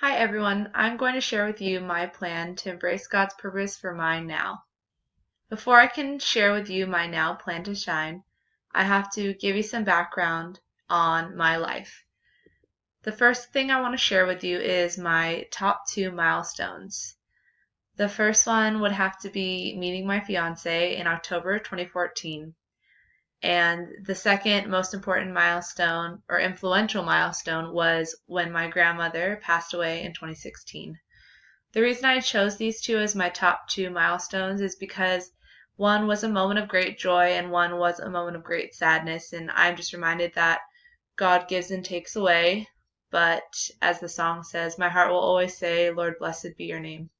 Hi everyone, I'm going to share with you my plan to embrace God's purpose for my now. Before I can share with you my now plan to shine, I have to give you some background on my life. The first thing I want to share with you is my top 2 milestones. The first one would have to be meeting my fiance in October 2014. And the second most important milestone or influential milestone was when my grandmother passed away in 2016. The reason I chose these two as my top 2 milestones is because one was a moment of great joy and one was a moment of great sadness. And I'm just reminded that God gives and takes away. But as the song says, my heart will always say, Lord, blessed be your name.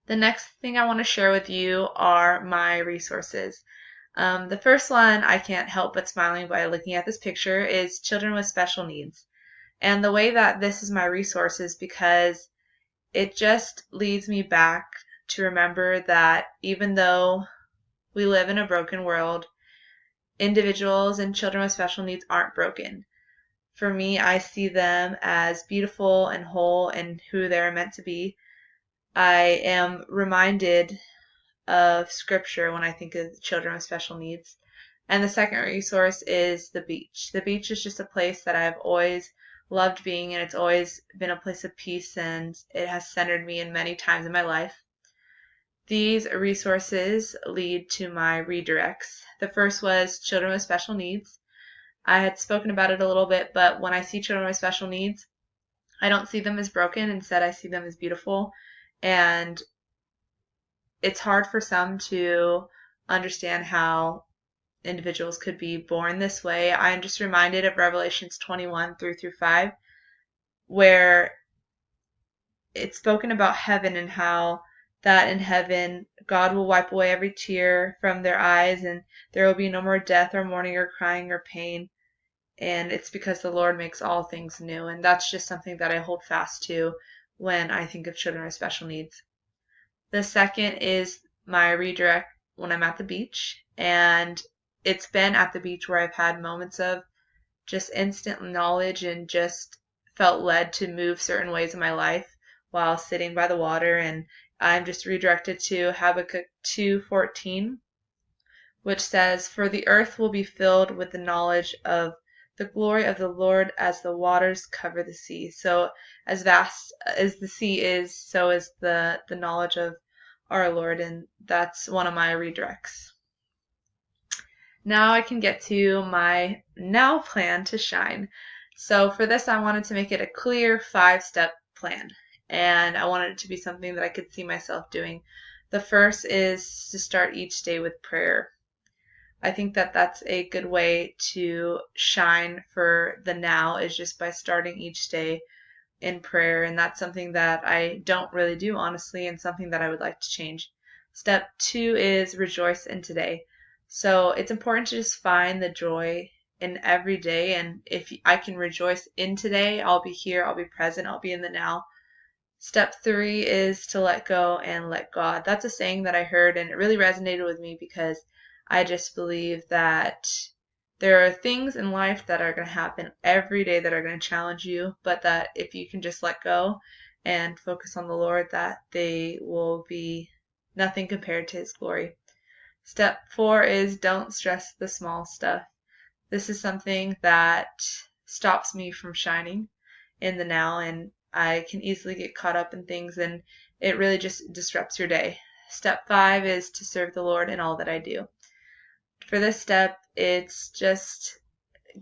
The next thing I want to share with you are my resources. The first one I can't help but smiling by looking at this picture is children with special needs. And the way that this is my resource is because it just leads me back to remember that even though we live in a broken world, individuals and children with special needs aren't broken. For me, I see them as beautiful and whole and who they're meant to be. I am reminded of scripture when I think of children with special needs. And the second resource is the beach. The beach is just a place that I've always loved being, and it's always been a place of peace, and it has centered me in many times in my life. These resources lead to my redirects. The first was children with special needs. I had spoken about it a little bit, but when I see children with special needs, I don't see them as broken. Instead, I see them as beautiful. And it's hard for some to understand how individuals could be born this way. I'm just reminded of Revelations 21:3-5, where it's spoken about heaven and how that in heaven God will wipe away every tear from their eyes, and there will be no more death or mourning or crying or pain. And it's because the Lord makes all things new. And that's just something that I hold fast to when I think of children with special needs. The second is my redirect when I'm at the beach. And it's been at the beach where I've had moments of just instant knowledge and just felt led to move certain ways in my life while sitting by the water. And I'm just redirected to Habakkuk 2:14, which says, For the earth will be filled with the knowledge of the glory of the Lord as the waters cover the sea. So as vast as the sea is, so is the knowledge of our Lord, and that's one of my redirects. Now I can get to my now plan to shine. So for this, I wanted to make it a clear 5-step plan, and I wanted it to be something that I could see myself doing. The first is to start each day with prayer. I think that that's a good way to shine for the now, is just by starting each day in prayer, and that's something that I don't really do, honestly, and something that I would like to change. Step 2 is rejoice in today. So it's important to just find the joy in every day, and if I can rejoice in today, I'll be here, I'll be present, I'll be in the now. Step 3 is to let go and let God. That's a saying that I heard, and it really resonated with me because I just believe that there are things in life that are going to happen every day that are going to challenge you, but that if you can just let go and focus on the Lord, that they will be nothing compared to His glory. Step 4 is don't stress the small stuff. This is something that stops me from shining in the now, and I can easily get caught up in things, and it really just disrupts your day. Step 5 is to serve the Lord in all that I do. For this step, it's just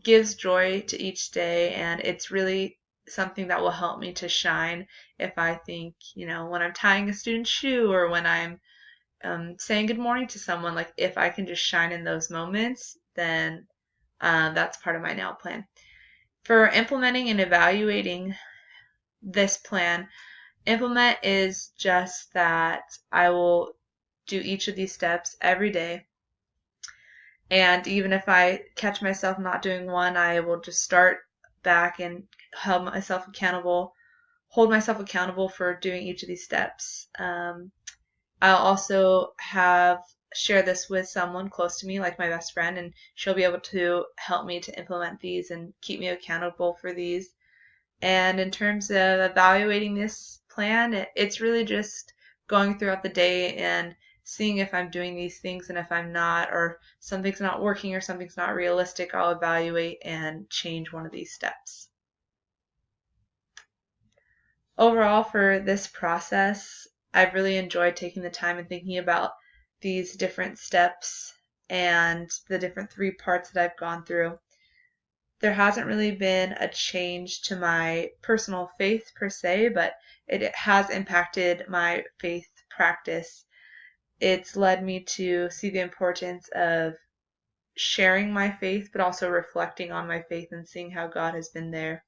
gives joy to each day, and it's really something that will help me to shine. If I think, when I'm tying a student's shoe or when I'm saying good morning to someone, like if I can just shine in those moments, then that's part of my now plan. For implementing and evaluating this plan, implement is just that I will do each of these steps every day. And even if I catch myself not doing one, I will just start back and hold myself accountable for doing each of these steps. I'll also share this with someone close to me, like my best friend, and she'll be able to help me to implement these and keep me accountable for these. And in terms of evaluating this plan, it's really just going throughout the day and seeing if I'm doing these things, and if I'm not, or something's not working or something's not realistic, I'll evaluate and change one of these steps. Overall, for this process, I've really enjoyed taking the time and thinking about these different steps and the different three parts that I've gone through. There hasn't really been a change to my personal faith per se, but it has impacted my faith practice. It's led me to see the importance of sharing my faith, but also reflecting on my faith and seeing how God has been there.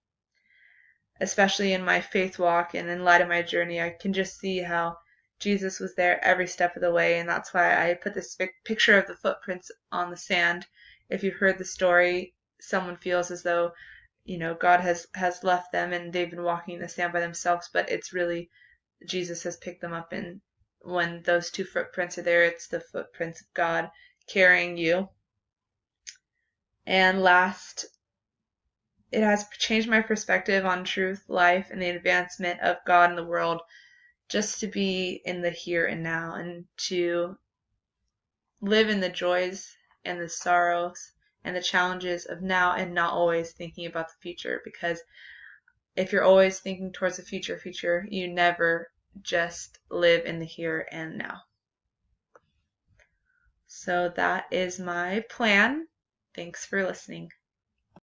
Especially in my faith walk and in light of my journey, I can just see how Jesus was there every step of the way, and that's why I put this picture of the footprints on the sand. If you've heard the story, someone feels as though, God has left them and they've been walking in the sand by themselves, but it's really Jesus has picked them up, and when those two footprints are there, it's the footprints of God carrying you. And last, it has changed my perspective on truth, life, and the advancement of God in the world, just to be in the here and now and to live in the joys and the sorrows and the challenges of now and not always thinking about the future. Because if you're always thinking towards the future, you never just live in the here and now. So that is my plan. Thanks for listening.